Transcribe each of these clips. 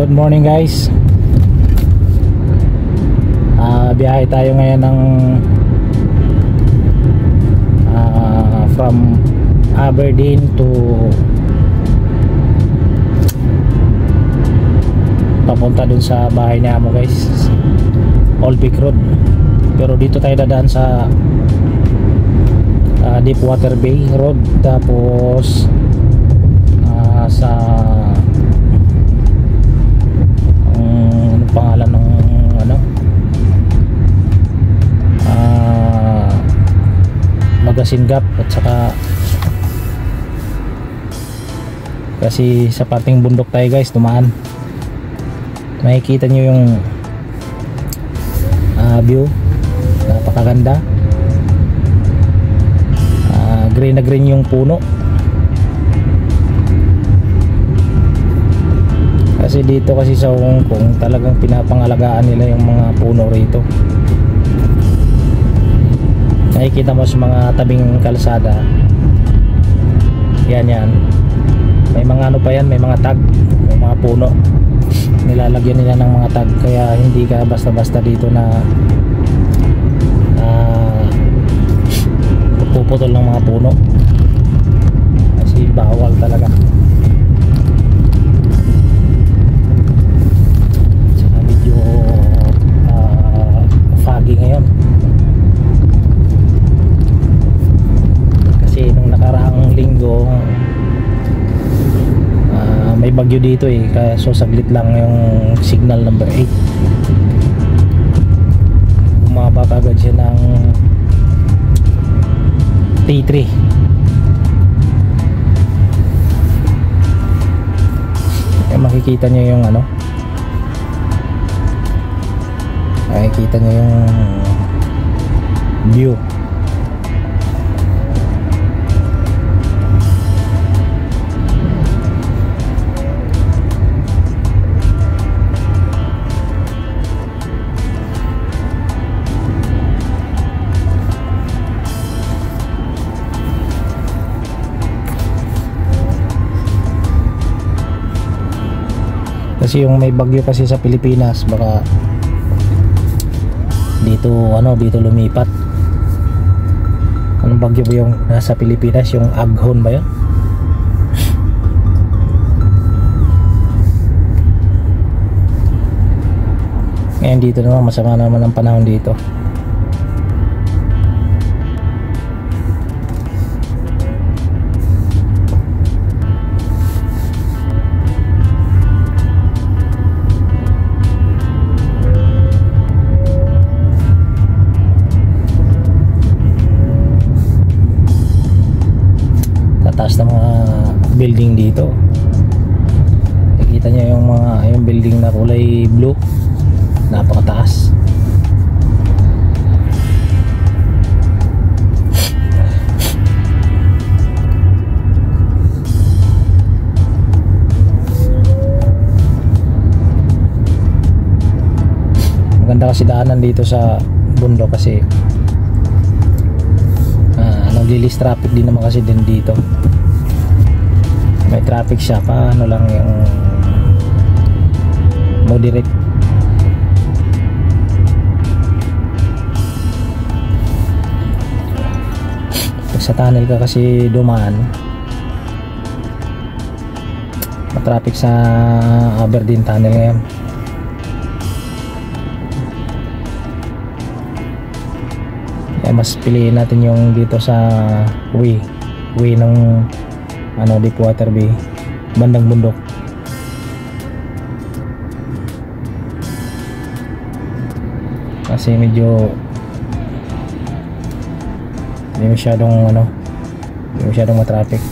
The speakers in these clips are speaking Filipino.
Good morning guys. Biyahe tayo ngayon ng from Aberdeen to papunta dun sa bahay ni Amo guys, Old Vic Road. Pero dito tayo dadaan sa Deepwater Bay Road, tapos sa pangalan ng Magasin Gap, at saka kasi sa parting bundok tayo guys dumaan. Makikita nyo yung view, napakaganda. Green na green yung puno. Kasi dito kasi sa Hong Kong talagang pinapangalagaan nila yung mga puno rito. Nakikita mo sa mga tabing kalsada, yan, may mga ano pa yan, may mga tag, may mga puno, nilalagyan nila ng mga tag, kaya hindi ka basta-basta dito na puputol ng mga puno, kasi bawal talaga. Saka medyo foggy ngayon kasi nung nakaraang linggo may bagyo dito kaya so saglit lang yung signal number 8, bumaba kagad siya ng T3. Kaya makikita nyo yung makikita nyo yung view. Kasi yung may bagyo kasi sa Pilipinas, baka dito lumipat. Anong bagyo ba yung nasa Pilipinas? Yung Aghon ba yun? Ngayon dito naman masama naman ang panahon dito. Taas ng mga building dito. Nakikita niyo yung building na kulay blue, napakataas. Maganda kasi daanan dito sa bundok kasi naglilis traffic din naman kasi din dito. May traffic siya, paano lang yung moderate. Pag sa tunnel ka kasi dumaan, matraffic sa Aberdeen tunnel ngayon. Mas piliin natin yung dito sa way ng Deepwater Bay, bandang bundok. Kasi medyo hindi masyadong matraffic.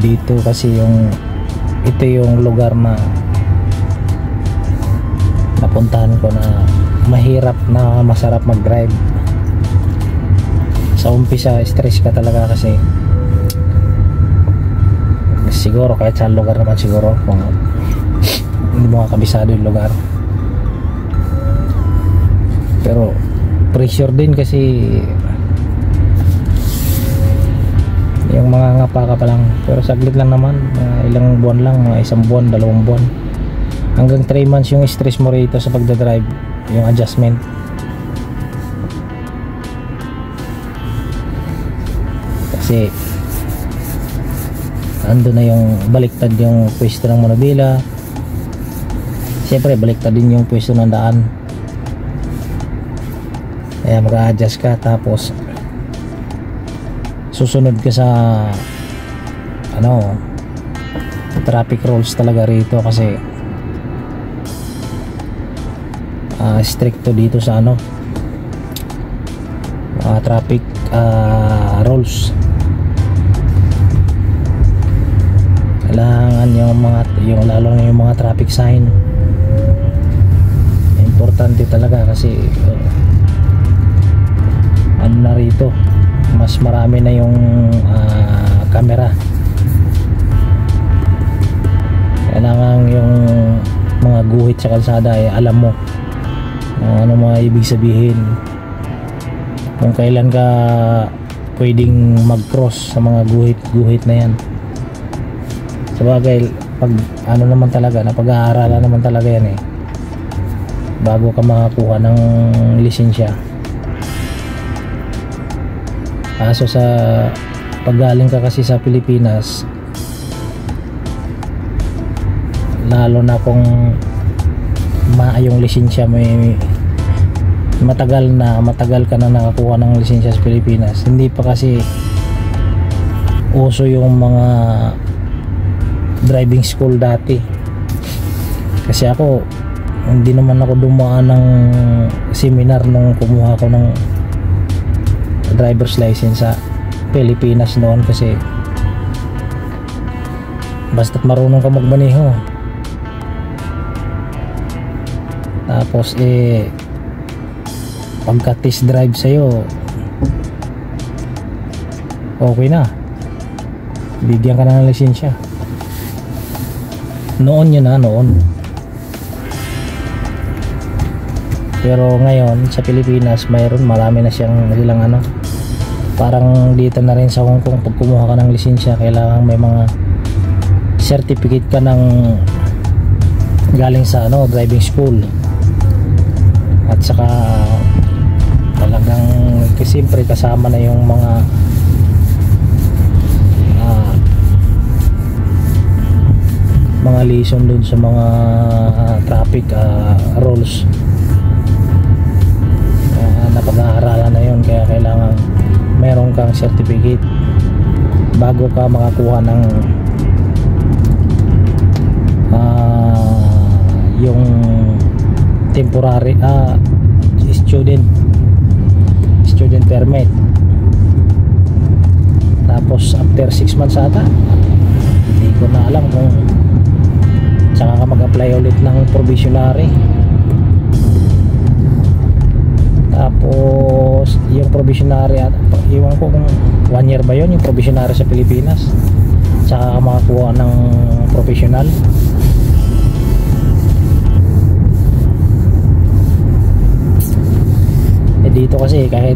dito kasi ito yung lugar na napuntahan ko na mahirap na masarap mag-drive. Sa umpisa stress ka talaga kasi siguro kahit sa lugar naman siguro kung hindi mo kabisado yung lugar, pero pressure din kasi yung mga ngapa ka pa lang, pero saglit lang naman, ilang buwan lang, mga 1 buwan, 2 buwan, hanggang 3 months yung stress mo rito sa pagdadrive, yung adjustment. Kasi ando na yung baliktad yung pwesto ng manubila, siyempre baliktad din yung pwesto ng daan, kaya mag-a-adjust ka, tapos susunod ka sa traffic rules talaga rito kasi stricto dito sa traffic rules. Kailangan yung lalo na yung mga traffic sign, importante talaga kasi na rito mas marami na yung camera. Kailangan yung mga guhit sa kalsada ay alam mo ano mga ibig sabihin, kung kailan ka pwedeng mag-cross sa mga guhit na yan. Sabagay pag naman talaga, na pag-aaralan naman talaga yan bago ka makakuha ng lisensya. Kaso sa paggaling ka kasi sa Pilipinas, lalo na kung yung lisensya may matagal ka na nakakuha ng lisensya sa Pilipinas, hindi pa kasi uso yung mga driving school dati. Kasi ako hindi naman ako dumaan ng seminar nung kumuha ko ng driver's license sa Pilipinas noon, kasi basta't marunong ka magmaneho, tapos pagka test drive sa'yo okay na, bigyan ka na ng lisensya. Noon yun noon. Pero ngayon sa Pilipinas marami na siyang ilang parang dito na rin sa Hong Kong, pag kumuha ka ng lisensya kailangan may mga certificate ka ng galing sa driving school, at saka talagang siyempre kasama na yung mga lesson dun sa mga traffic rules na pag-aaralan na yun. Kaya kailangan meron kang certificate bago ka makakuha ng yung temporary student permit. Tapos after 6 months ata, hindi ko na alam kung saka ka mag-apply ulit ng provisionary. Tapos yung provisionary, iwan ko kung 1 year ba yun yung provisionary sa Pilipinas, saka ka makakuha ng professional. Dito kasi kahit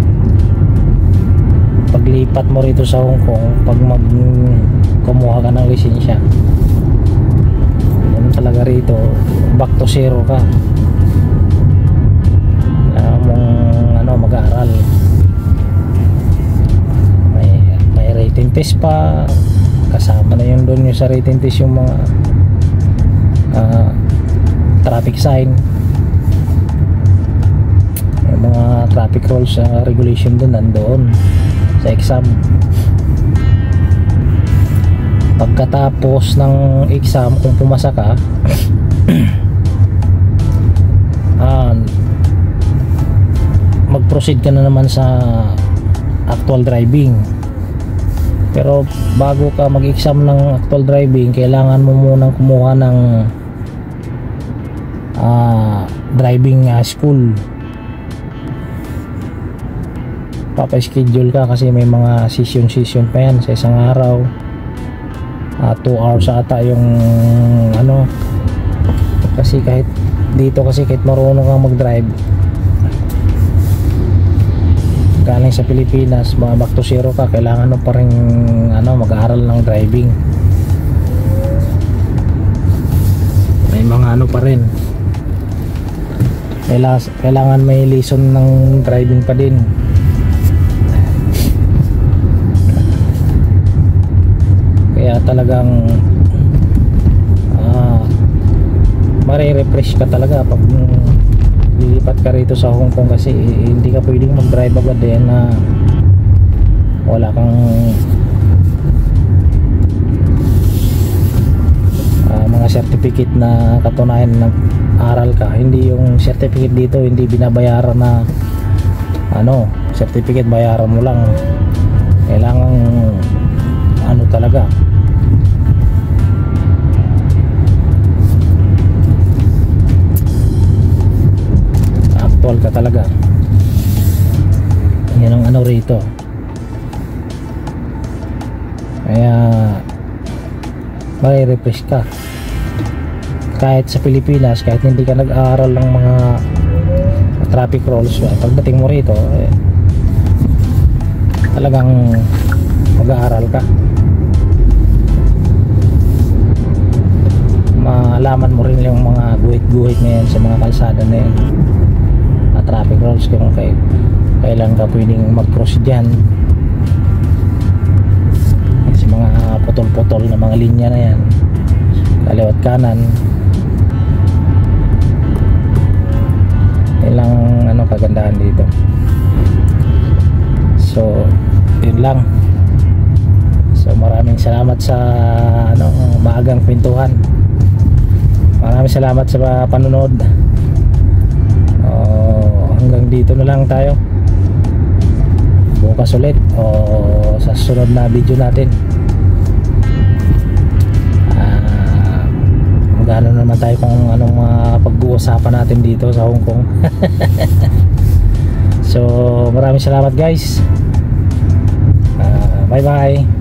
paglipat mo rito sa Hong Kong, pag kumuha ka ng lisensya, yun talaga rito, back to zero ka. Mag-aaral, may rating test pa, kasama na yun doon yung sa rating test yung mga traffic sign, yung mga traffic rules, regulation doon nandoon sa exam. Pagkatapos ng exam, kung pumasa ka mag-proceed ka na naman sa actual driving. Pero bago ka mag-exam ng actual driving, kailangan mo munang kumuha ng driving school. Papa-schedule ka kasi may mga session pa yan sa isang araw. 2 hours ata yung ano, kasi kahit dito, kasi kahit marunong kang mag-drive galing sa Pilipinas, back to zero ka, kailangan mo pa rin ano, mag-aaral ng driving. May mga ano pa rin, kailangan may lesson ng driving pa din. Kaya talagang mare-refresh ka talaga pag lilipat ka rito sa Hong Kong, kasi hindi ka pwedeng mag-drive agad na wala kang mga certificate na katunayan na nag-aral ka. Hindi yung certificate dito, hindi binabayaran na ano, certificate bayaran mo lang. Kailangan ano talaga, ka talaga. Yan ang ano rito. Kaya may-refresh ka kahit sa Pilipinas, kahit hindi ka nag-aaral ng mga traffic rules. Pagdating mo rito talagang mag-aaral ka, malaman mo rin yung mga guhit-guhit na yan sa mga kalsada na yan, traffic rules, kung kailan ka pwedeng mag-cross dyan, sa mga putol-putol na mga linya na yan, kaliwat kanan. Ilang ano kagandahan dito. So yun lang. So maraming salamat sa ano, maagang kwentuhan. Maraming salamat sa panonood. Hanggang dito na lang tayo. Bukas ulit o sa susunod na video natin, magano naman tayo kung anong pag-uusapan natin dito sa Hong Kong. So maraming salamat guys. Bye bye.